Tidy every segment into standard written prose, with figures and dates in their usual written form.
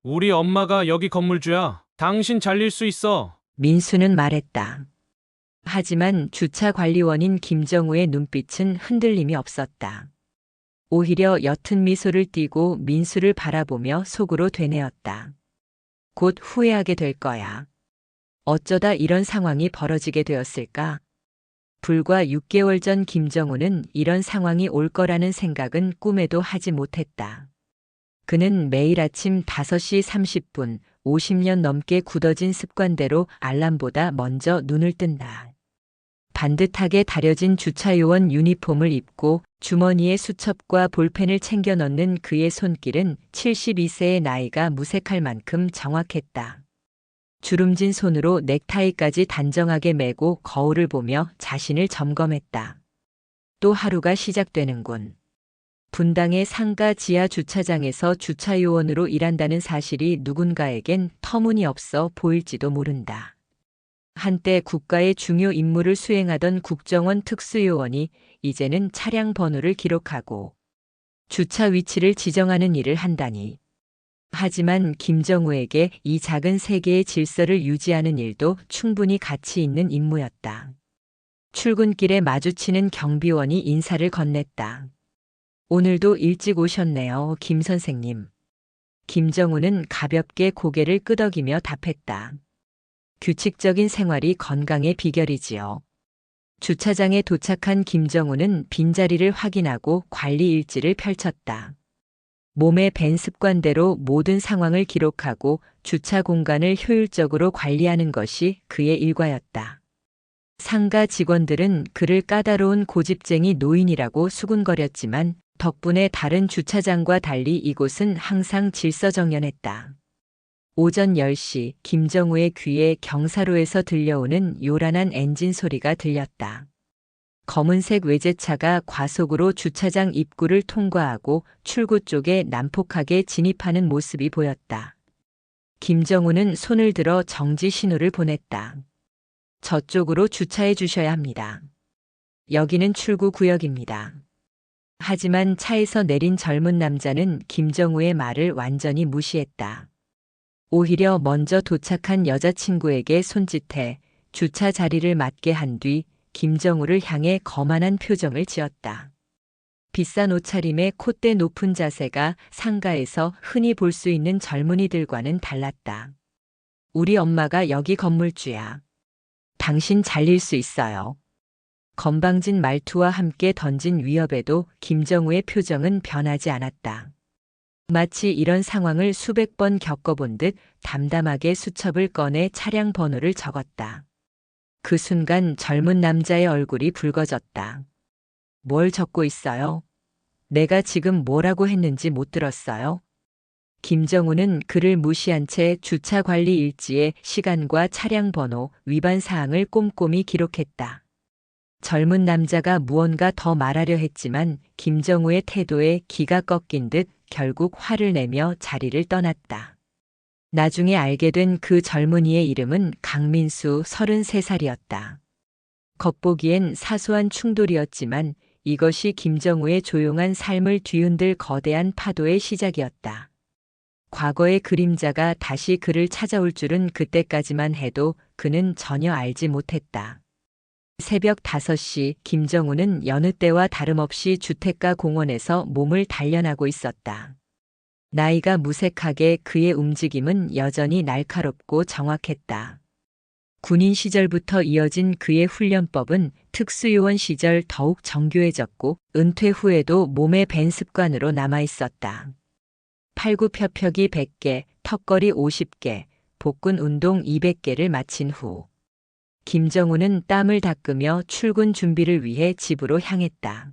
우리 엄마가 여기 건물주야. 당신 잘릴 수 있어. 민수는 말했다. 하지만 주차관리원인 김정우의 눈빛은 흔들림이 없었다. 오히려 옅은 미소를 띠고 민수를 바라보며 속으로 되뇌었다. 곧 후회하게 될 거야. 어쩌다 이런 상황이 벌어지게 되었을까? 불과 6개월 전 김정우는 이런 상황이 올 거라는 생각은 꿈에도 하지 못했다. 그는 매일 아침 5시 30분, 50년 넘게 굳어진 습관대로 알람보다 먼저 눈을 뜬다. 반듯하게 다려진 주차요원 유니폼을 입고 주머니에 수첩과 볼펜을 챙겨 넣는 그의 손길은 72세의 나이가 무색할 만큼 정확했다. 주름진 손으로 넥타이까지 단정하게 매고 거울을 보며 자신을 점검했다. 또 하루가 시작되는군. 분당의 상가 지하 주차장에서 주차요원으로 일한다는 사실이 누군가에겐 터무니없어 보일지도 모른다. 한때 국가의 중요 임무를 수행하던 국정원 특수요원이 이제는 차량 번호를 기록하고 주차 위치를 지정하는 일을 한다니. 하지만 김정우에게 이 작은 세계의 질서를 유지하는 일도 충분히 가치 있는 임무였다. 출근길에 마주치는 경비원이 인사를 건넸다. 오늘도 일찍 오셨네요, 김 선생님. 김정우는 가볍게 고개를 끄덕이며 답했다. 규칙적인 생활이 건강의 비결이지요. 주차장에 도착한 김정우는 빈자리를 확인하고 관리 일지를 펼쳤다. 몸에 밴 습관대로 모든 상황을 기록하고 주차 공간을 효율적으로 관리하는 것이 그의 일과였다. 상가 직원들은 그를 까다로운 고집쟁이 노인이라고 수군거렸지만 덕분에 다른 주차장과 달리 이곳은 항상 질서정연했다. 오전 10시 김정우의 귀에 경사로에서 들려오는 요란한 엔진 소리가 들렸다. 검은색 외제차가 과속으로 주차장 입구를 통과하고 출구 쪽에 난폭하게 진입하는 모습이 보였다. 김정우는 손을 들어 정지 신호를 보냈다. 저쪽으로 주차해 주셔야 합니다. 여기는 출구 구역입니다. 하지만 차에서 내린 젊은 남자는 김정우의 말을 완전히 무시했다. 오히려 먼저 도착한 여자친구에게 손짓해 주차 자리를 맞게 한 뒤 김정우를 향해 거만한 표정을 지었다. 비싼 옷차림에 콧대 높은 자세가 상가에서 흔히 볼 수 있는 젊은이들과는 달랐다. 우리 엄마가 여기 건물주야. 당신 잘릴 수 있어요. 건방진 말투와 함께 던진 위협에도 김정우의 표정은 변하지 않았다. 마치 이런 상황을 수백 번 겪어본 듯 담담하게 수첩을 꺼내 차량 번호를 적었다. 그 순간 젊은 남자의 얼굴이 붉어졌다. 뭘 적고 있어요? 내가 지금 뭐라고 했는지 못 들었어요? 김정우는 그를 무시한 채 주차 관리 일지에 시간과 차량 번호, 위반 사항을 꼼꼼히 기록했다. 젊은 남자가 무언가 더 말하려 했지만 김정우의 태도에 기가 꺾인 듯 결국 화를 내며 자리를 떠났다. 나중에 알게 된 그 젊은이의 이름은 강민수 33살이었다. 겉보기엔 사소한 충돌이었지만 이것이 김정우의 조용한 삶을 뒤흔들 거대한 파도의 시작이었다. 과거의 그림자가 다시 그를 찾아올 줄은 그때까지만 해도 그는 전혀 알지 못했다. 새벽 5시 김정우는 여느 때와 다름없이 주택가 공원에서 몸을 단련하고 있었다. 나이가 무색하게 그의 움직임은 여전히 날카롭고 정확했다. 군인 시절부터 이어진 그의 훈련법은 특수요원 시절 더욱 정교해졌고 은퇴 후에도 몸에 밴 습관으로 남아있었다. 팔굽혀펴기 100개, 턱걸이 50개, 복근 운동 200개를 마친 후 김정우는 땀을 닦으며 출근 준비를 위해 집으로 향했다.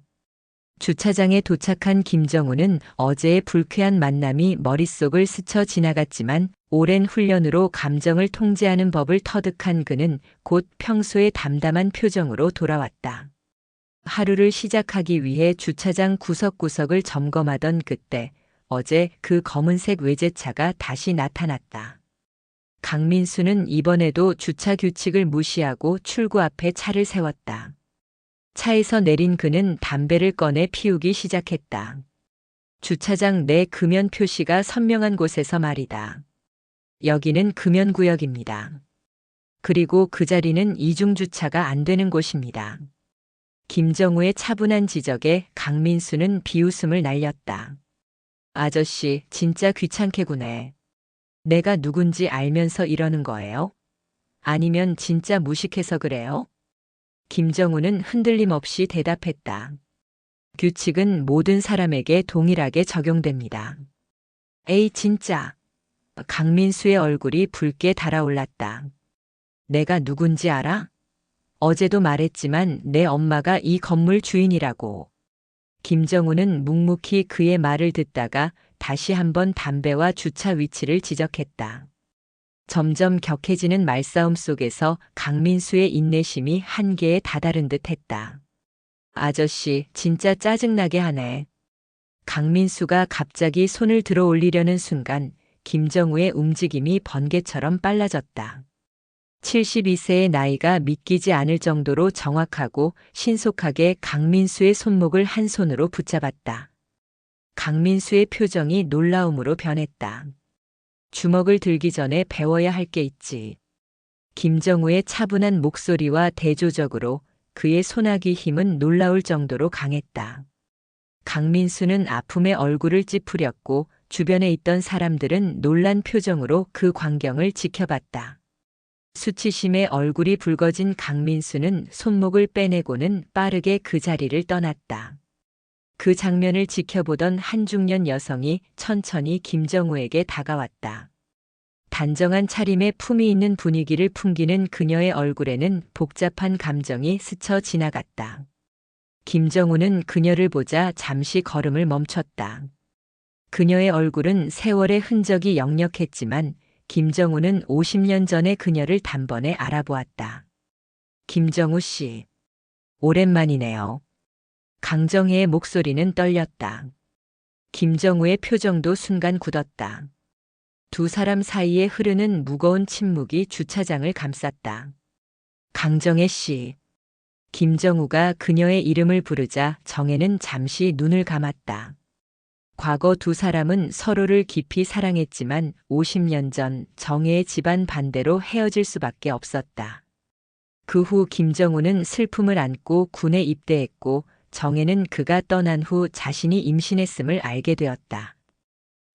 주차장에 도착한 김정우는 어제의 불쾌한 만남이 머릿속을 스쳐 지나갔지만 오랜 훈련으로 감정을 통제하는 법을 터득한 그는 곧 평소의 담담한 표정으로 돌아왔다. 하루를 시작하기 위해 주차장 구석구석을 점검하던 그때 어제 그 검은색 외제차가 다시 나타났다. 강민수는 이번에도 주차 규칙을 무시하고 출구 앞에 차를 세웠다. 차에서 내린 그는 담배를 꺼내 피우기 시작했다. 주차장 내 금연 표시가 선명한 곳에서 말이다. 여기는 금연구역입니다. 그리고 그 자리는 이중주차가 안 되는 곳입니다. 김정우의 차분한 지적에 강민수는 비웃음을 날렸다. 아저씨, 진짜 귀찮게 구네. 내가 누군지 알면서 이러는 거예요? 아니면 진짜 무식해서 그래요? 김정우는 흔들림 없이 대답했다. 규칙은 모든 사람에게 동일하게 적용됩니다. 에이, 진짜. 강민수의 얼굴이 붉게 달아올랐다. 내가 누군지 알아? 어제도 말했지만 내 엄마가 이 건물 주인이라고. 김정우는 묵묵히 그의 말을 듣다가 다시 한번 담배와 주차 위치를 지적했다. 점점 격해지는 말싸움 속에서 강민수의 인내심이 한계에 다다른 듯 했다. 아저씨, 진짜 짜증나게 하네. 강민수가 갑자기 손을 들어 올리려는 순간 김정우의 움직임이 번개처럼 빨라졌다. 72세의 나이가 믿기지 않을 정도로 정확하고 신속하게 강민수의 손목을 한 손으로 붙잡았다. 강민수의 표정이 놀라움으로 변했다. 주먹을 들기 전에 배워야 할 게 있지. 김정우의 차분한 목소리와 대조적으로 그의 손아귀 힘은 놀라울 정도로 강했다. 강민수는 아픔에 얼굴을 찌푸렸고 주변에 있던 사람들은 놀란 표정으로 그 광경을 지켜봤다. 수치심에 얼굴이 붉어진 강민수는 손목을 빼내고는 빠르게 그 자리를 떠났다. 그 장면을 지켜보던 한중년 여성이 천천히 김정우에게 다가왔다. 단정한 차림에 품위 있는 분위기를 풍기는 그녀의 얼굴에는 복잡한 감정이 스쳐 지나갔다. 김정우는 그녀를 보자 잠시 걸음을 멈췄다. 그녀의 얼굴은 세월의 흔적이 역력했지만 김정우는 50년 전의 그녀를 단번에 알아보았다. 김정우 씨, 오랜만이네요. 강정혜의 목소리는 떨렸다. 김정우의 표정도 순간 굳었다. 두 사람 사이에 흐르는 무거운 침묵이 주차장을 감쌌다. 강정혜 씨. 김정우가 그녀의 이름을 부르자 정혜는 잠시 눈을 감았다. 과거 두 사람은 서로를 깊이 사랑했지만 50년 전 정혜의 집안 반대로 헤어질 수밖에 없었다. 그 후 김정우는 슬픔을 안고 군에 입대했고 정혜는 그가 떠난 후 자신이 임신했음을 알게 되었다.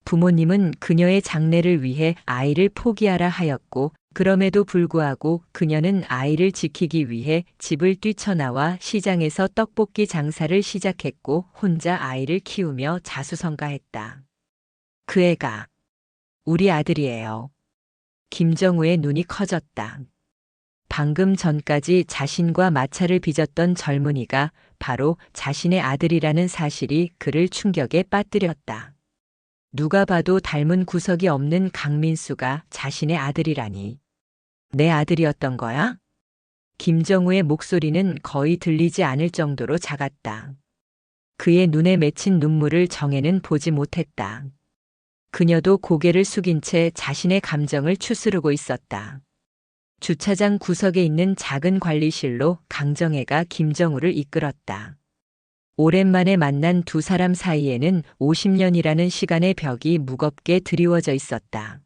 부모님은 그녀의 장래를 위해 아이를 포기하라 하였고 그럼에도 불구하고 그녀는 아이를 지키기 위해 집을 뛰쳐나와 시장에서 떡볶이 장사를 시작했고 혼자 아이를 키우며 자수성가했다. 그 애가 우리 아들이에요. 김정우의 눈이 커졌다. 방금 전까지 자신과 마찰을 빚었던 젊은이가 바로 자신의 아들이라는 사실이 그를 충격에 빠뜨렸다. 누가 봐도 닮은 구석이 없는 강민수가 자신의 아들이라니. 내 아들이었던 거야? 김정우의 목소리는 거의 들리지 않을 정도로 작았다. 그의 눈에 맺힌 눈물을 정혜는 보지 못했다. 그녀도 고개를 숙인 채 자신의 감정을 추스르고 있었다. 주차장 구석에 있는 작은 관리실로 강정혜가 김정우를 이끌었다. 오랜만에 만난 두 사람 사이에는 50년이라는 시간의 벽이 무겁게 드리워져 있었다.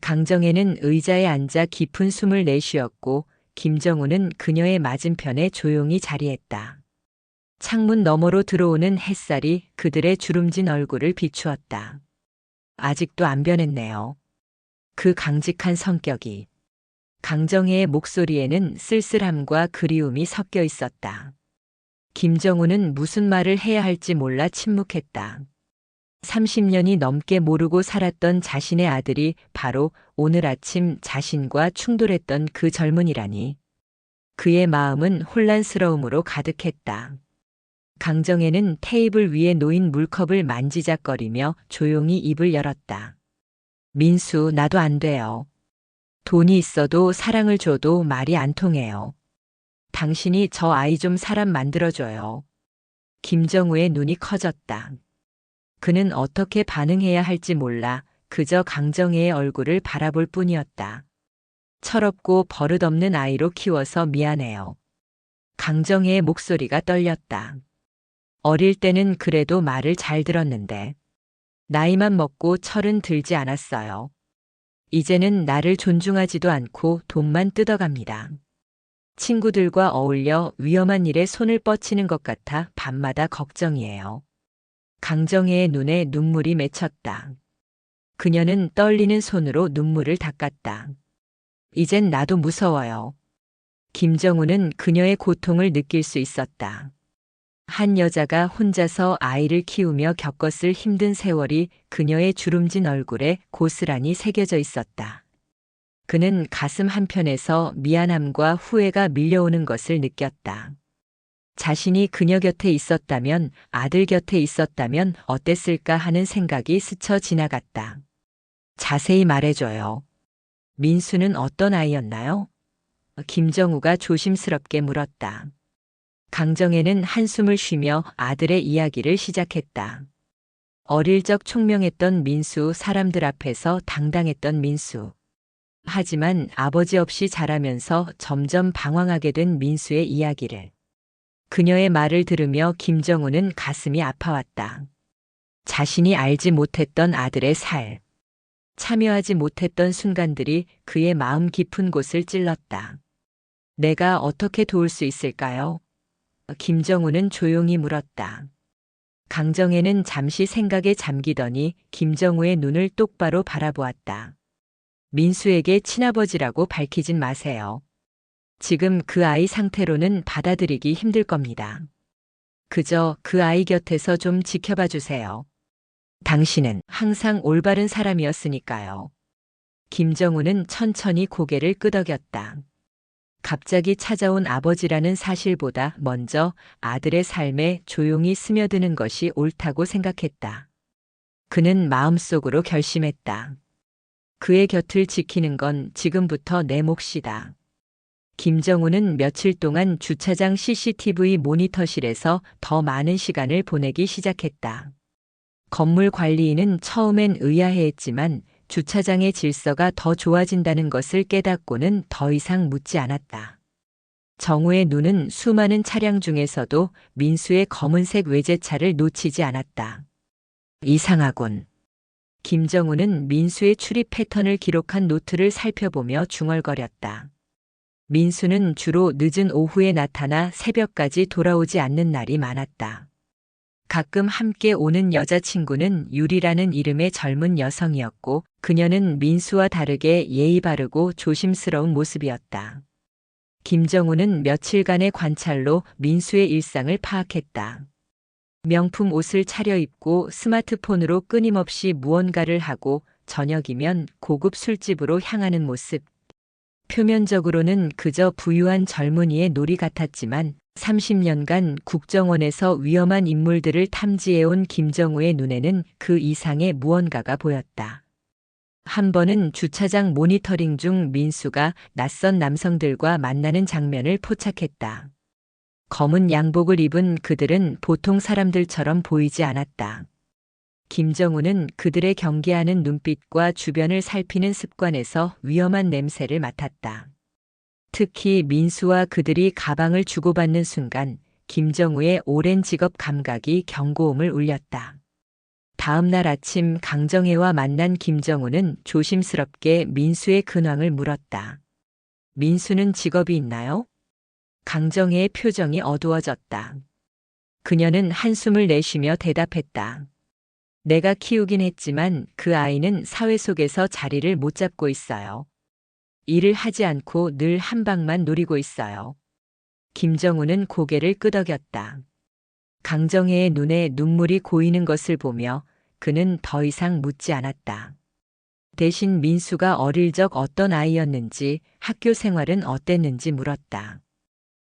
강정혜는 의자에 앉아 깊은 숨을 내쉬었고 김정우는 그녀의 맞은편에 조용히 자리했다. 창문 너머로 들어오는 햇살이 그들의 주름진 얼굴을 비추었다. 아직도 안 변했네요. 그 강직한 성격이. 강정혜의 목소리에는 쓸쓸함과 그리움이 섞여 있었다. 김정우는 무슨 말을 해야 할지 몰라 침묵했다. 30년이 넘게 모르고 살았던 자신의 아들이 바로 오늘 아침 자신과 충돌했던 그 젊은이라니. 그의 마음은 혼란스러움으로 가득했다. 강정혜는 테이블 위에 놓인 물컵을 만지작거리며 조용히 입을 열었다. 민수, 나도 안 돼요. 돈이 있어도 사랑을 줘도 말이 안 통해요. 당신이 저 아이 좀 사람 만들어줘요. 김정우의 눈이 커졌다. 그는 어떻게 반응해야 할지 몰라 그저 강정혜의 얼굴을 바라볼 뿐이었다. 철없고 버릇없는 아이로 키워서 미안해요. 강정혜의 목소리가 떨렸다. 어릴 때는 그래도 말을 잘 들었는데 나이만 먹고 철은 들지 않았어요. 이제는 나를 존중하지도 않고 돈만 뜯어갑니다. 친구들과 어울려 위험한 일에 손을 뻗치는 것 같아 밤마다 걱정이에요. 강정혜의 눈에 눈물이 맺혔다. 그녀는 떨리는 손으로 눈물을 닦았다. 이젠 나도 무서워요. 김정우는 그녀의 고통을 느낄 수 있었다. 한 여자가 혼자서 아이를 키우며 겪었을 힘든 세월이 그녀의 주름진 얼굴에 고스란히 새겨져 있었다. 그는 가슴 한편에서 미안함과 후회가 밀려오는 것을 느꼈다. 자신이 그녀 곁에 있었다면, 아들 곁에 있었다면 어땠을까 하는 생각이 스쳐 지나갔다. 자세히 말해줘요. 민수는 어떤 아이였나요? 김정우가 조심스럽게 물었다. 강정혜는 한숨을 쉬며 아들의 이야기를 시작했다. 어릴 적 총명했던 민수, 사람들 앞에서 당당했던 민수. 하지만 아버지 없이 자라면서 점점 방황하게 된 민수의 이야기를. 그녀의 말을 들으며 김정우는 가슴이 아파왔다. 자신이 알지 못했던 아들의 살. 참여하지 못했던 순간들이 그의 마음 깊은 곳을 찔렀다. 내가 어떻게 도울 수 있을까요? 김정우는 조용히 물었다. 강정혜는 잠시 생각에 잠기더니 김정우의 눈을 똑바로 바라보았다. 민수에게 친아버지라고 밝히진 마세요. 지금 그 아이 상태로는 받아들이기 힘들 겁니다. 그저 그 아이 곁에서 좀 지켜봐 주세요. 당신은 항상 올바른 사람이었으니까요. 김정우는 천천히 고개를 끄덕였다. 갑자기 찾아온 아버지라는 사실보다 먼저 아들의 삶에 조용히 스며드는 것이 옳다고 생각했다. 그는 마음속으로 결심했다. 그의 곁을 지키는 건 지금부터 내 몫이다. 김정우는 며칠 동안 주차장 CCTV 모니터실에서 더 많은 시간을 보내기 시작했다. 건물 관리인은 처음엔 의아해했지만 주차장의 질서가 더 좋아진다는 것을 깨닫고는 더 이상 묻지 않았다. 정우의 눈은 수많은 차량 중에서도 민수의 검은색 외제차를 놓치지 않았다. 이상하군. 김정우는 민수의 출입 패턴을 기록한 노트를 살펴보며 중얼거렸다. 민수는 주로 늦은 오후에 나타나 새벽까지 돌아오지 않는 날이 많았다. 가끔 함께 오는 여자친구는 유리라는 이름의 젊은 여성이었고 그녀는 민수와 다르게 예의 바르고 조심스러운 모습이었다. 김정우는 며칠간의 관찰로 민수의 일상을 파악했다. 명품 옷을 차려입고 스마트폰으로 끊임없이 무언가를 하고 저녁이면 고급 술집으로 향하는 모습. 표면적으로는 그저 부유한 젊은이의 놀이 같았지만 30년간 국정원에서 위험한 인물들을 탐지해온 김정우의 눈에는 그 이상의 무언가가 보였다. 한 번은 주차장 모니터링 중 민수가 낯선 남성들과 만나는 장면을 포착했다. 검은 양복을 입은 그들은 보통 사람들처럼 보이지 않았다. 김정우는 그들의 경계하는 눈빛과 주변을 살피는 습관에서 위험한 냄새를 맡았다. 특히 민수와 그들이 가방을 주고받는 순간 김정우의 오랜 직업 감각이 경고음을 울렸다. 다음 날 아침 강정혜와 만난 김정우는 조심스럽게 민수의 근황을 물었다. 민수는 직업이 있나요? 강정혜의 표정이 어두워졌다. 그녀는 한숨을 내쉬며 대답했다. 내가 키우긴 했지만 그 아이는 사회 속에서 자리를 못 잡고 있어요. 일을 하지 않고 늘 한 방만 노리고 있어요. 김정우는 고개를 끄덕였다. 강정혜의 눈에 눈물이 고이는 것을 보며 그는 더 이상 묻지 않았다. 대신 민수가 어릴 적 어떤 아이였는지, 학교 생활은 어땠는지 물었다.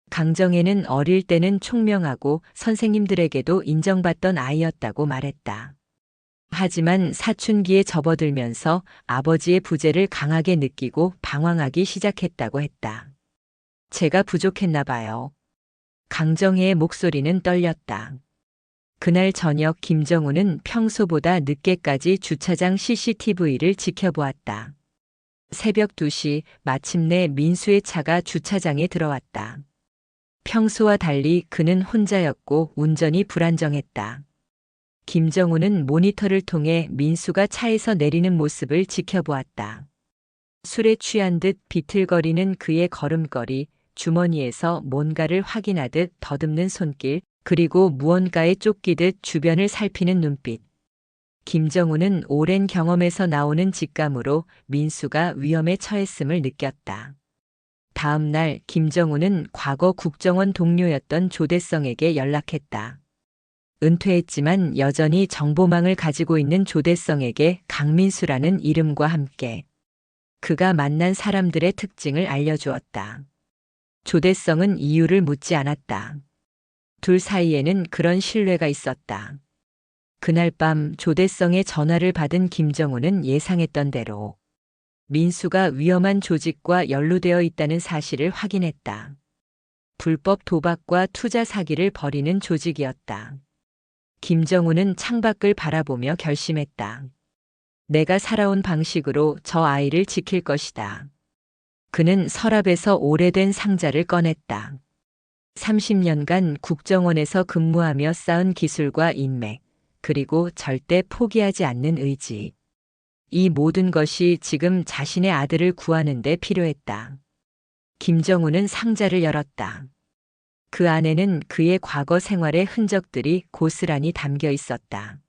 강정혜는 어릴 때는 총명하고 선생님들에게도 인정받던 아이였다고 말했다. 하지만 사춘기에 접어들면서 아버지의 부재를 강하게 느끼고 방황하기 시작했다고 했다. 제가 부족했나 봐요. 강정혜의 목소리는 떨렸다. 그날 저녁 김정우는 평소보다 늦게까지 주차장 CCTV를 지켜보았다. 새벽 2시 마침내 민수의 차가 주차장에 들어왔다. 평소와 달리 그는 혼자였고 운전이 불안정했다. 김정우는 모니터를 통해 민수가 차에서 내리는 모습을 지켜보았다. 술에 취한 듯 비틀거리는 그의 걸음걸이, 주머니에서 뭔가를 확인하듯 더듬는 손길, 그리고 무언가에 쫓기듯 주변을 살피는 눈빛. 김정우는 오랜 경험에서 나오는 직감으로 민수가 위험에 처했음을 느꼈다. 다음 날 김정우는 과거 국정원 동료였던 조대성에게 연락했다. 은퇴했지만 여전히 정보망을 가지고 있는 조대성에게 강민수라는 이름과 함께 그가 만난 사람들의 특징을 알려주었다. 조대성은 이유를 묻지 않았다. 둘 사이에는 그런 신뢰가 있었다. 그날 밤 조대성의 전화를 받은 김정우는 예상했던 대로 민수가 위험한 조직과 연루되어 있다는 사실을 확인했다. 불법 도박과 투자 사기를 벌이는 조직이었다. 김정우는 창밖을 바라보며 결심했다. 내가 살아온 방식으로 저 아이를 지킬 것이다. 그는 서랍에서 오래된 상자를 꺼냈다. 30년간 국정원에서 근무하며 쌓은 기술과 인맥, 그리고 절대 포기하지 않는 의지. 이 모든 것이 지금 자신의 아들을 구하는 데 필요했다. 김정우는 상자를 열었다. 그 안에는 그의 과거 생활의 흔적들이 고스란히 담겨 있었다.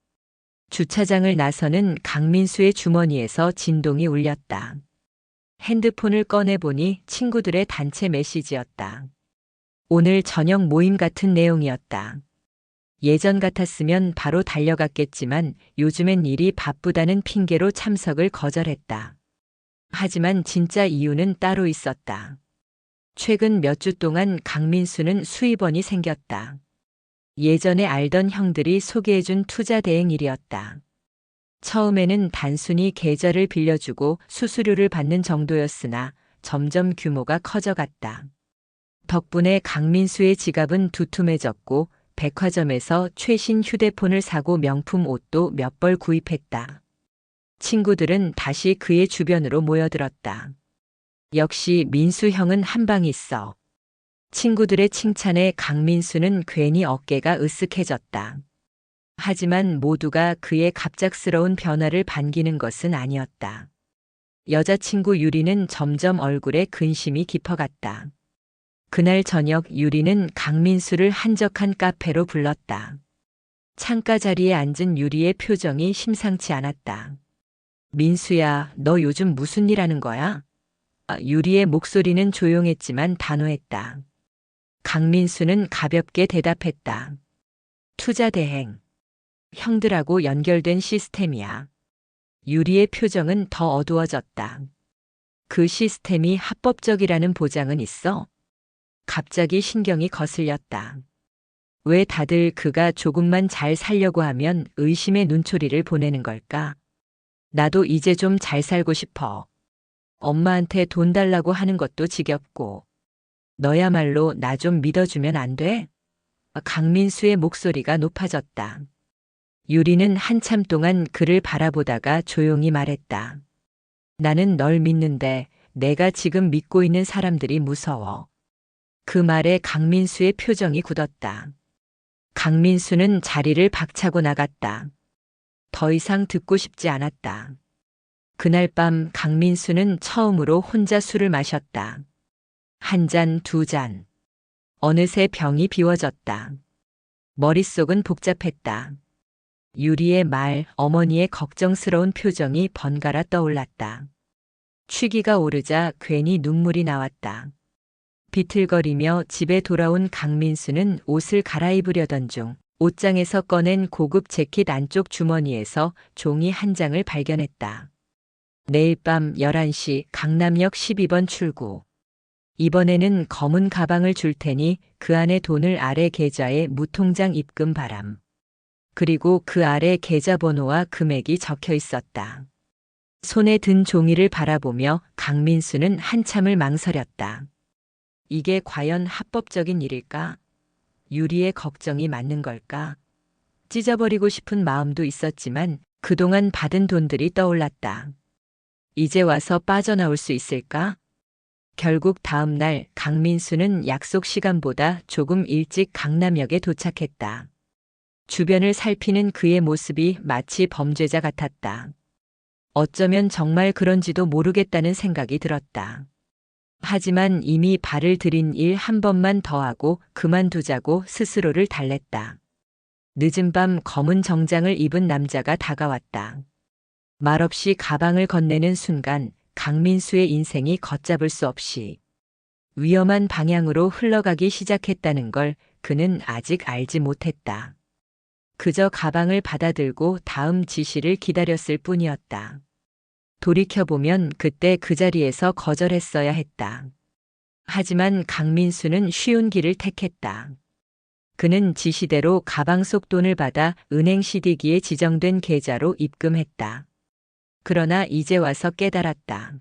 주차장을 나서는 강민수의 주머니에서 진동이 울렸다. 핸드폰을 꺼내보니 친구들의 단체 메시지였다. 오늘 저녁 모임 같은 내용이었다. 예전 같았으면 바로 달려갔겠지만 요즘엔 일이 바쁘다는 핑계로 참석을 거절했다. 하지만 진짜 이유는 따로 있었다. 최근 몇 주 동안 강민수는 수입원이 생겼다. 예전에 알던 형들이 소개해준 투자 대행 일이었다. 처음에는 단순히 계좌를 빌려주고 수수료를 받는 정도였으나 점점 규모가 커져갔다. 덕분에 강민수의 지갑은 두툼해졌고 백화점에서 최신 휴대폰을 사고 명품 옷도 몇 벌 구입했다. 친구들은 다시 그의 주변으로 모여들었다. 역시 민수 형은 한방 있어. 친구들의 칭찬에 강민수는 괜히 어깨가 으쓱해졌다. 하지만 모두가 그의 갑작스러운 변화를 반기는 것은 아니었다. 여자친구 유리는 점점 얼굴에 근심이 깊어갔다. 그날 저녁 유리는 강민수를 한적한 카페로 불렀다. 창가 자리에 앉은 유리의 표정이 심상치 않았다. 민수야, 너 요즘 무슨 일 하는 거야? 유리의 목소리는 조용했지만 단호했다. 강민수는 가볍게 대답했다. 투자 대행. 형들하고 연결된 시스템이야. 유리의 표정은 더 어두워졌다. 그 시스템이 합법적이라는 보장은 있어? 갑자기 신경이 거슬렸다. 왜 다들 그가 조금만 잘 살려고 하면 의심의 눈초리를 보내는 걸까? 나도 이제 좀 잘 살고 싶어. 엄마한테 돈 달라고 하는 것도 지겹고. 너야말로 나 좀 믿어주면 안 돼? 강민수의 목소리가 높아졌다. 유리는 한참 동안 그를 바라보다가 조용히 말했다. 나는 널 믿는데 내가 지금 믿고 있는 사람들이 무서워. 그 말에 강민수의 표정이 굳었다. 강민수는 자리를 박차고 나갔다. 더 이상 듣고 싶지 않았다. 그날 밤 강민수는 처음으로 혼자 술을 마셨다. 한 잔, 두 잔. 어느새 병이 비워졌다. 머릿속은 복잡했다. 유리의 말, 어머니의 걱정스러운 표정이 번갈아 떠올랐다. 취기가 오르자 괜히 눈물이 나왔다. 비틀거리며 집에 돌아온 강민수는 옷을 갈아입으려던 중 옷장에서 꺼낸 고급 재킷 안쪽 주머니에서 종이 한 장을 발견했다. 내일 밤 11시 강남역 12번 출구. 이번에는 검은 가방을 줄 테니 그 안에 돈을 아래 계좌에 무통장 입금 바람. 그리고 그 아래 계좌번호와 금액이 적혀 있었다. 손에 든 종이를 바라보며 강민수는 한참을 망설였다. 이게 과연 합법적인 일일까? 유리의 걱정이 맞는 걸까? 찢어버리고 싶은 마음도 있었지만 그동안 받은 돈들이 떠올랐다. 이제 와서 빠져나올 수 있을까? 결국 다음 날 강민수는 약속 시간보다 조금 일찍 강남역에 도착했다. 주변을 살피는 그의 모습이 마치 범죄자 같았다. 어쩌면 정말 그런지도 모르겠다는 생각이 들었다. 하지만 이미 발을 들인 일 한 번만 더 하고 그만두자고 스스로를 달랬다. 늦은 밤 검은 정장을 입은 남자가 다가왔다. 말없이 가방을 건네는 순간 강민수의 인생이 걷잡을 수 없이 위험한 방향으로 흘러가기 시작했다는 걸 그는 아직 알지 못했다. 그저 가방을 받아들고 다음 지시를 기다렸을 뿐이었다. 돌이켜보면 그때 그 자리에서 거절했어야 했다. 하지만 강민수는 쉬운 길을 택했다. 그는 지시대로 가방 속 돈을 받아 은행 CD기에 지정된 계좌로 입금했다. 그러나 이제 와서 깨달았다.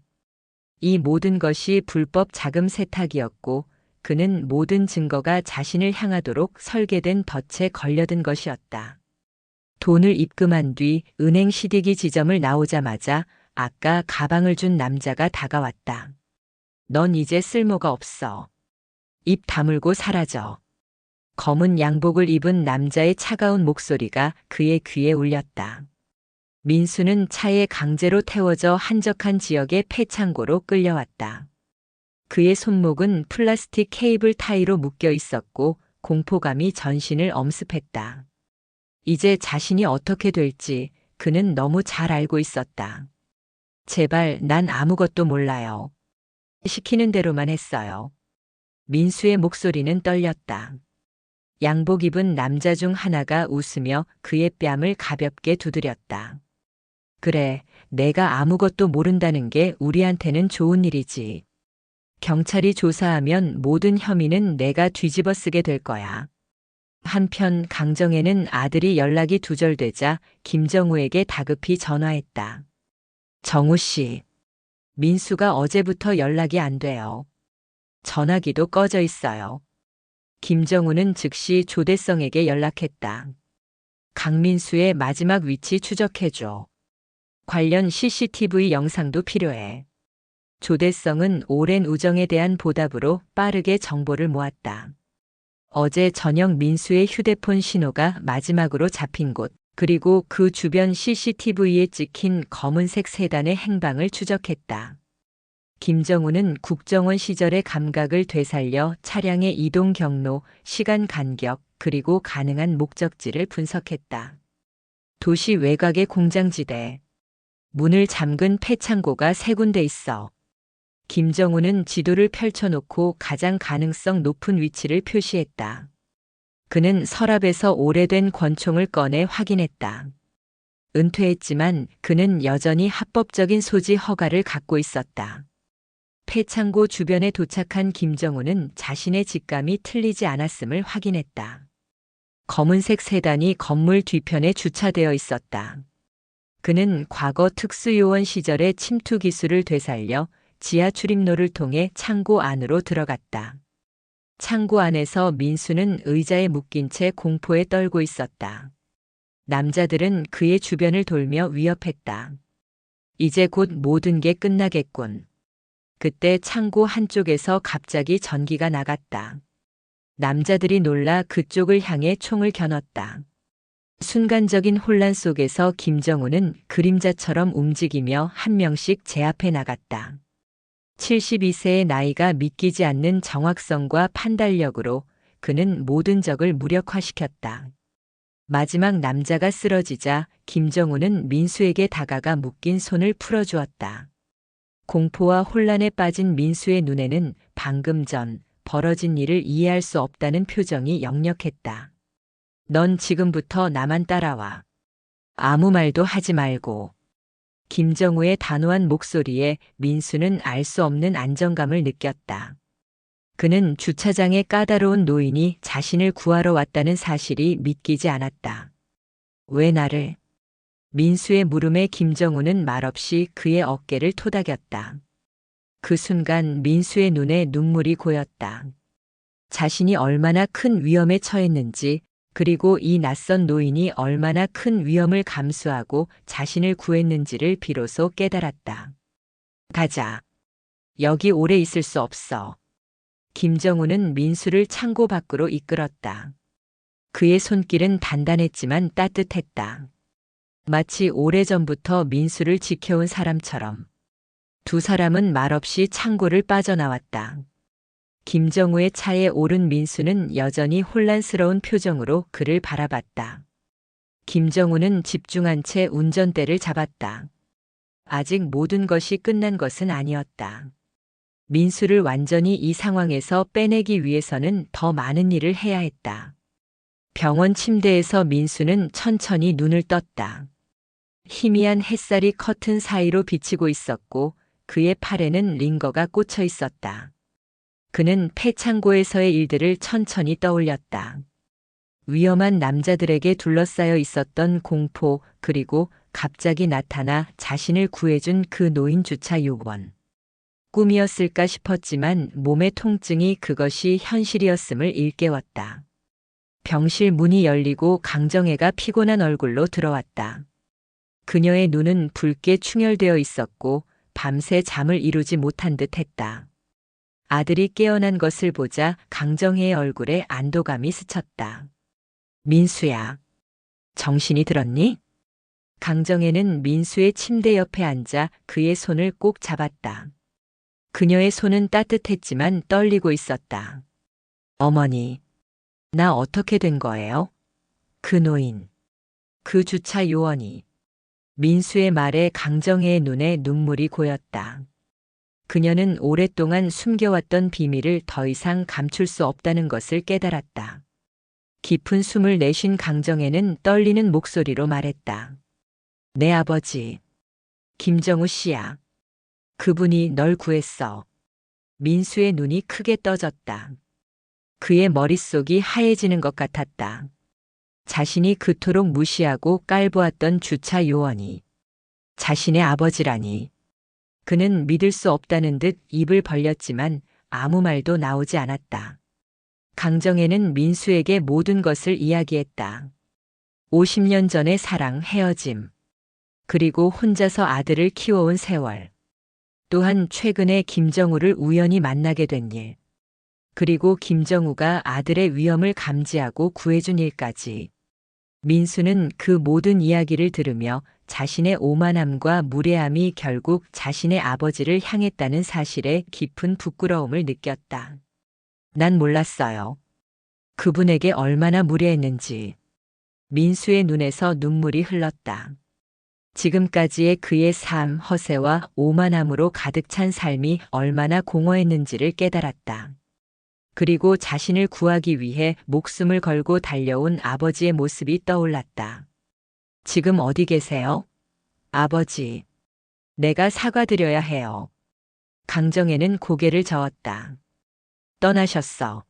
이 모든 것이 불법 자금 세탁이었고 그는 모든 증거가 자신을 향하도록 설계된 덫에 걸려든 것이었다. 돈을 입금한 뒤 은행 CD기 지점을 나오자마자 아까 가방을 준 남자가 다가왔다. 넌 이제 쓸모가 없어. 입 다물고 사라져. 검은 양복을 입은 남자의 차가운 목소리가 그의 귀에 울렸다. 민수는 차에 강제로 태워져 한적한 지역의 폐창고로 끌려왔다. 그의 손목은 플라스틱 케이블 타이로 묶여 있었고 공포감이 전신을 엄습했다. 이제 자신이 어떻게 될지 그는 너무 잘 알고 있었다. 제발 난 아무것도 몰라요. 시키는 대로만 했어요. 민수의 목소리는 떨렸다. 양복 입은 남자 중 하나가 웃으며 그의 뺨을 가볍게 두드렸다. 그래, 내가 아무것도 모른다는 게 우리한테는 좋은 일이지. 경찰이 조사하면 모든 혐의는 내가 뒤집어 쓰게 될 거야. 한편 강정혜는 아들이 연락이 두절되자 김정우에게 다급히 전화했다. 정우 씨, 민수가 어제부터 연락이 안 돼요. 전화기도 꺼져 있어요. 김정우는 즉시 조대성에게 연락했다. 강민수의 마지막 위치 추적해줘. 관련 CCTV 영상도 필요해. 조대성은 오랜 우정에 대한 보답으로 빠르게 정보를 모았다. 어제 저녁 민수의 휴대폰 신호가 마지막으로 잡힌 곳, 그리고 그 주변 CCTV에 찍힌 검은색 세단의 행방을 추적했다. 김정우는 국정원 시절의 감각을 되살려 차량의 이동 경로, 시간 간격, 그리고 가능한 목적지를 분석했다. 도시 외곽의 공장지대. 문을 잠근 폐창고가 3군데 있어. 김정우는 지도를 펼쳐놓고 가장 가능성 높은 위치를 표시했다. 그는 서랍에서 오래된 권총을 꺼내 확인했다. 은퇴했지만 그는 여전히 합법적인 소지 허가를 갖고 있었다. 폐창고 주변에 도착한 김정우는 자신의 직감이 틀리지 않았음을 확인했다. 검은색 세단이 건물 뒤편에 주차되어 있었다. 그는 과거 특수요원 시절의 침투 기술을 되살려 지하 출입로를 통해 창고 안으로 들어갔다. 창고 안에서 민수는 의자에 묶인 채 공포에 떨고 있었다. 남자들은 그의 주변을 돌며 위협했다. 이제 곧 모든 게 끝나겠군. 그때 창고 한쪽에서 갑자기 전기가 나갔다. 남자들이 놀라 그쪽을 향해 총을 겨눴다. 순간적인 혼란 속에서 김정우는 그림자처럼 움직이며 한 명씩 제 앞에 나갔다. 72세의 나이가 믿기지 않는 정확성과 판단력으로 그는 모든 적을 무력화시켰다. 마지막 남자가 쓰러지자 김정우는 민수에게 다가가 묶인 손을 풀어주었다. 공포와 혼란에 빠진 민수의 눈에는 방금 전 벌어진 일을 이해할 수 없다는 표정이 역력했다. 넌 지금부터 나만 따라와. 아무 말도 하지 말고. 김정우의 단호한 목소리에 민수는 알 수 없는 안정감을 느꼈다. 그는 주차장에 까다로운 노인이 자신을 구하러 왔다는 사실이 믿기지 않았다. 왜 나를? 민수의 물음에 김정우는 말없이 그의 어깨를 토닥였다. 그 순간 민수의 눈에 눈물이 고였다. 자신이 얼마나 큰 위험에 처했는지, 그리고 이 낯선 노인이 얼마나 큰 위험을 감수하고 자신을 구했는지를 비로소 깨달았다. 가자. 여기 오래 있을 수 없어. 김정우는 민수를 창고 밖으로 이끌었다. 그의 손길은 단단했지만 따뜻했다. 마치 오래전부터 민수를 지켜온 사람처럼. 두 사람은 말없이 창고를 빠져나왔다. 김정우의 차에 오른 민수는 여전히 혼란스러운 표정으로 그를 바라봤다. 김정우는 집중한 채 운전대를 잡았다. 아직 모든 것이 끝난 것은 아니었다. 민수를 완전히 이 상황에서 빼내기 위해서는 더 많은 일을 해야 했다. 병원 침대에서 민수는 천천히 눈을 떴다. 희미한 햇살이 커튼 사이로 비치고 있었고 그의 팔에는 링거가 꽂혀 있었다. 그는 폐창고에서의 일들을 천천히 떠올렸다. 위험한 남자들에게 둘러싸여 있었던 공포, 그리고 갑자기 나타나 자신을 구해준 그 노인 주차 요원. 꿈이었을까 싶었지만 몸의 통증이 그것이 현실이었음을 일깨웠다. 병실 문이 열리고 강정혜가 피곤한 얼굴로 들어왔다. 그녀의 눈은 붉게 충혈되어 있었고 밤새 잠을 이루지 못한 듯 했다. 아들이 깨어난 것을 보자 강정혜의 얼굴에 안도감이 스쳤다. 민수야, 정신이 들었니? 강정혜는 민수의 침대 옆에 앉아 그의 손을 꼭 잡았다. 그녀의 손은 따뜻했지만 떨리고 있었다. 어머니, 나 어떻게 된 거예요? 그 노인, 그 주차 요원이. 민수의 말에 강정혜의 눈에 눈물이 고였다. 그녀는 오랫동안 숨겨왔던 비밀을 더 이상 감출 수 없다는 것을 깨달았다. 깊은 숨을 내쉰 강정혜는 떨리는 목소리로 말했다. 내 아버지, 김정우 씨야. 그분이 널 구했어. 민수의 눈이 크게 떠졌다. 그의 머릿속이 하얘지는 것 같았다. 자신이 그토록 무시하고 깔보았던 주차 요원이 자신의 아버지라니. 그는 믿을 수 없다는 듯 입을 벌렸지만 아무 말도 나오지 않았다. 강정혜는 민수에게 모든 것을 이야기했다. 50년 전의 사랑, 헤어짐. 그리고 혼자서 아들을 키워온 세월. 또한 최근에 김정우를 우연히 만나게 된 일. 그리고 김정우가 아들의 위험을 감지하고 구해준 일까지. 민수는 그 모든 이야기를 들으며 자신의 오만함과 무례함이 결국 자신의 아버지를 향했다는 사실에 깊은 부끄러움을 느꼈다. 난 몰랐어요. 그분에게 얼마나 무례했는지. 민수의 눈에서 눈물이 흘렀다. 지금까지의 그의 삶, 허세와 오만함으로 가득 찬 삶이 얼마나 공허했는지를 깨달았다. 그리고 자신을 구하기 위해 목숨을 걸고 달려온 아버지의 모습이 떠올랐다. 지금 어디 계세요? 아버지, 내가 사과드려야 해요. 강정혜는 고개를 저었다. 떠나셨어.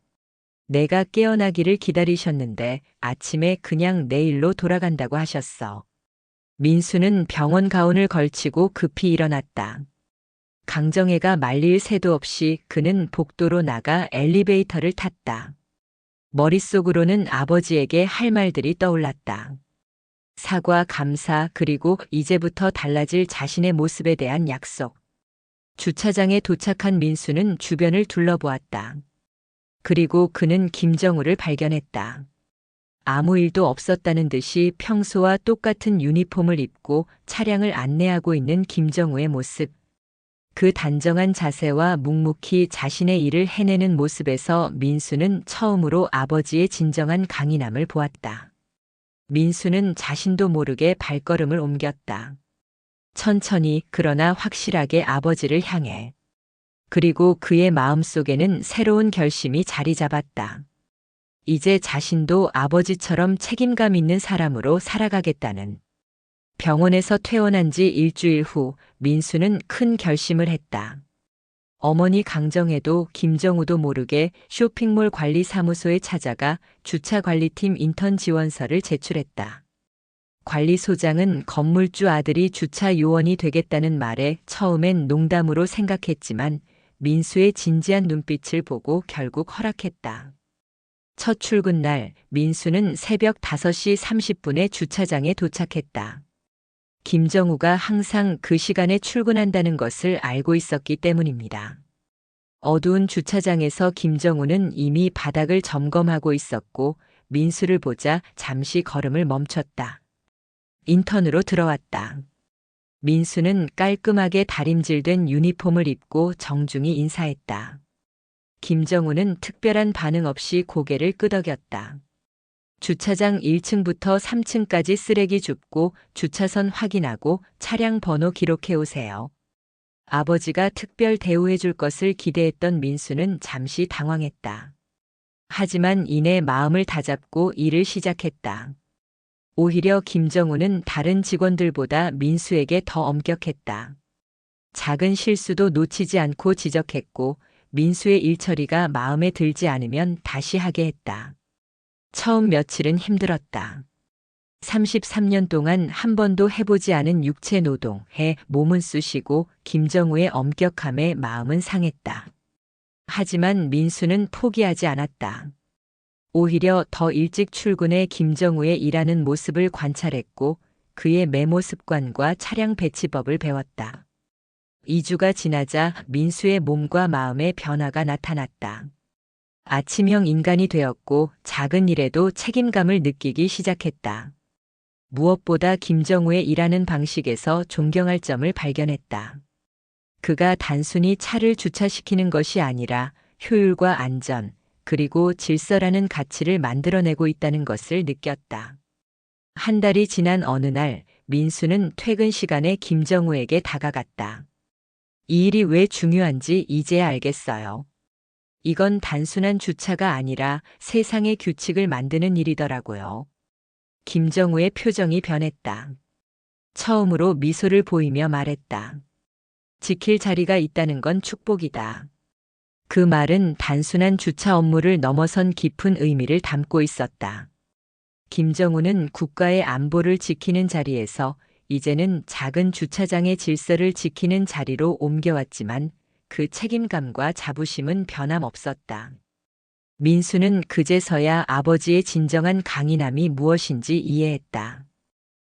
내가 깨어나기를 기다리셨는데 아침에 그냥 내일로 돌아간다고 하셨어. 민수는 병원 가운을 걸치고 급히 일어났다. 강정혜가 말릴 새도 없이 그는 복도로 나가 엘리베이터를 탔다. 머릿속으로는 아버지에게 할 말들이 떠올랐다. 사과, 감사, 그리고 이제부터 달라질 자신의 모습에 대한 약속. 주차장에 도착한 민수는 주변을 둘러보았다. 그리고 그는 김정우를 발견했다. 아무 일도 없었다는 듯이 평소와 똑같은 유니폼을 입고 차량을 안내하고 있는 김정우의 모습. 그 단정한 자세와 묵묵히 자신의 일을 해내는 모습에서 민수는 처음으로 아버지의 진정한 강인함을 보았다. 민수는 자신도 모르게 발걸음을 옮겼다. 천천히 그러나 확실하게 아버지를 향해. 그리고 그의 마음속에는 새로운 결심이 자리 잡았다. 이제 자신도 아버지처럼 책임감 있는 사람으로 살아가겠다는. 병원에서 퇴원한 지 일주일 후 민수는 큰 결심을 했다. 어머니 강정혜도 김정우도 모르게 쇼핑몰 관리사무소에 찾아가 주차관리팀 인턴 지원서를 제출했다. 관리소장은 건물주 아들이 주차 요원이 되겠다는 말에 처음엔 농담으로 생각했지만 민수의 진지한 눈빛을 보고 결국 허락했다. 첫 출근 날 민수는 새벽 5시 30분에 주차장에 도착했다. 김정우가 항상 그 시간에 출근한다는 것을 알고 있었기 때문입니다. 어두운 주차장에서 김정우는 이미 바닥을 점검하고 있었고 민수를 보자 잠시 걸음을 멈췄다. 인턴으로 들어왔다. 민수는 깔끔하게 다림질된 유니폼을 입고 정중히 인사했다. 김정우는 특별한 반응 없이 고개를 끄덕였다. 주차장 1층부터 3층까지 쓰레기 줍고 주차선 확인하고 차량 번호 기록해 오세요. 아버지가 특별 대우해 줄 것을 기대했던 민수는 잠시 당황했다. 하지만 이내 마음을 다잡고 일을 시작했다. 오히려 김정우는 다른 직원들보다 민수에게 더 엄격했다. 작은 실수도 놓치지 않고 지적했고 민수의 일처리가 마음에 들지 않으면 다시 하게 했다. 처음 며칠은 힘들었다. 33년 동안 한 번도 해보지 않은 육체 노동에 몸은 쑤시고 김정우의 엄격함에 마음은 상했다. 하지만 민수는 포기하지 않았다. 오히려 더 일찍 출근해 김정우의 일하는 모습을 관찰했고 그의 메모 습관과 차량 배치법을 배웠다. 2주가 지나자 민수의 몸과 마음에 변화가 나타났다. 아침형 인간이 되었고 작은 일에도 책임감을 느끼기 시작했다. 무엇보다 김정우의 일하는 방식에서 존경할 점을 발견했다. 그가 단순히 차를 주차시키는 것이 아니라 효율과 안전, 그리고 질서라는 가치를 만들어내고 있다는 것을 느꼈다. 한 달이 지난 어느 날 민수는 퇴근 시간에 김정우에게 다가갔다. 이 일이 왜 중요한지 이제야 알겠어요. 이건 단순한 주차가 아니라 세상의 규칙을 만드는 일이더라고요. 김정우의 표정이 변했다. 처음으로 미소를 보이며 말했다. 지킬 자리가 있다는 건 축복이다. 그 말은 단순한 주차 업무를 넘어선 깊은 의미를 담고 있었다. 김정우는 국가의 안보를 지키는 자리에서 이제는 작은 주차장의 질서를 지키는 자리로 옮겨왔지만 그 책임감과 자부심은 변함없었다. 민수는 그제서야 아버지의 진정한 강인함이 무엇인지 이해했다.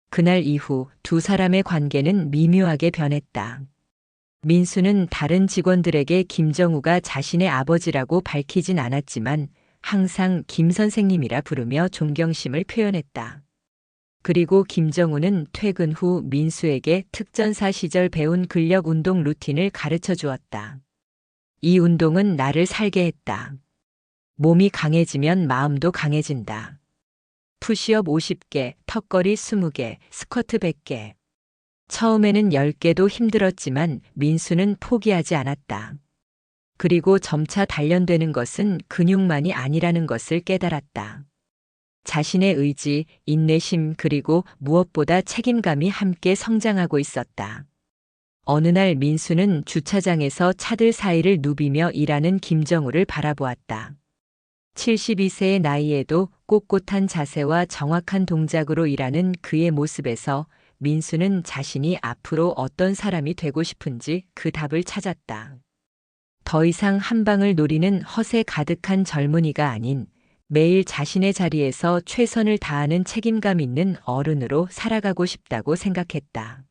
그날 이후 두 사람의 관계는 미묘하게 변했다. 민수는 다른 직원들에게 김정우가 자신의 아버지라고 밝히진 않았지만 항상 김 선생님이라 부르며 존경심을 표현했다. 그리고 김정우는 퇴근 후 민수에게 특전사 시절 배운 근력 운동 루틴을 가르쳐 주었다. 이 운동은 나를 살게 했다. 몸이 강해지면 마음도 강해진다. 푸시업 50개, 턱걸이 20개, 스쿼트 100개. 처음에는 10개도 힘들었지만 민수는 포기하지 않았다. 그리고 점차 단련되는 것은 근육만이 아니라는 것을 깨달았다. 자신의 의지, 인내심 그리고 무엇보다 책임감이 함께 성장하고 있었다. 어느 날 민수는 주차장에서 차들 사이를 누비며 일하는 김정우를 바라보았다. 72세의 나이에도 꼿꼿한 자세와 정확한 동작으로 일하는 그의 모습에서 민수는 자신이 앞으로 어떤 사람이 되고 싶은지 그 답을 찾았다. 더 이상 한 방을 노리는 허세 가득한 젊은이가 아닌 매일 자신의 자리에서 최선을 다하는 책임감 있는 어른으로 살아가고 싶다고 생각했다.